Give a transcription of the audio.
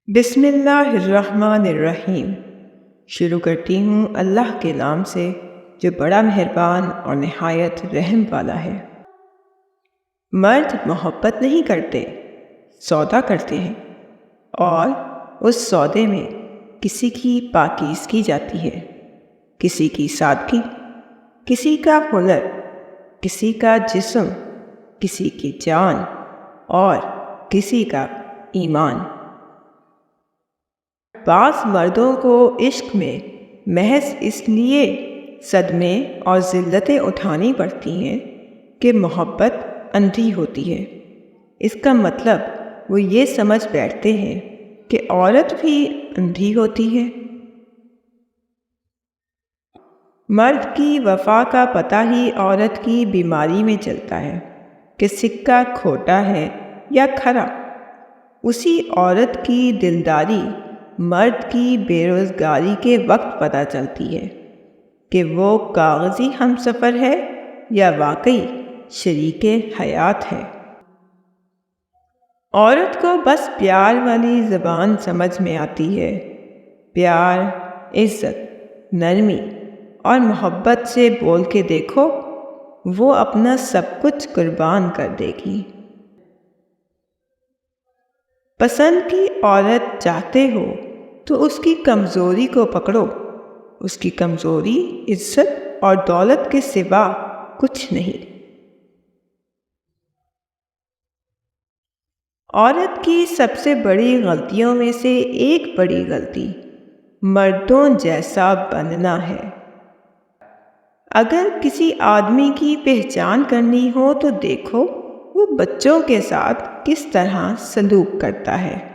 बिस्मिल्लाहिर्रहमानिर्रहीम। शुरू करती हूँ अल्लाह के नाम से जो बड़ा मेहरबान और नहायत रहम वाला है। मर्द मोहब्बत नहीं करते, सौदा करते हैं, और उस सौदे में किसी की पाकीज़गी जाती है, किसी की सादगी, किसी का हुनर, किसी का जिस्म, किसी की जान और किसी का ईमान। बाज़ मर्दों को इश्क में महज इसलिए सदमे और ज़िल्लतें उठानी पड़ती हैं कि मोहब्बत अंधी होती है। इसका मतलब वो ये समझ बैठते हैं कि औरत भी अंधी होती है। मर्द की वफ़ा का पता ही औरत की बीमारी में चलता है कि सिक्का खोटा है या खरा। उसी औरत की दिलदारी मर्द की बेरोज़गारी के वक्त पता चलती है कि वो कागज़ी हमसफ़र है या वाकई शरीके हयात है। औरत को बस प्यार वाली ज़बान समझ में आती है। प्यार, इज़्ज़त, नरमी और मोहब्बत से बोल के देखो, वो अपना सब कुछ कुर्बान कर देगी। पसंद की औरत चाहते हो तो उसकी कमज़ोरी को पकड़ो। उसकी कमज़ोरी इज़्ज़त और दौलत के सिवा कुछ नहीं। औरत की सबसे बड़ी गलतियों में से एक बड़ी गलती मर्दों जैसा बनना है। अगर किसी आदमी की पहचान करनी हो तो देखो वो बच्चों के साथ किस तरह सलूक करता है।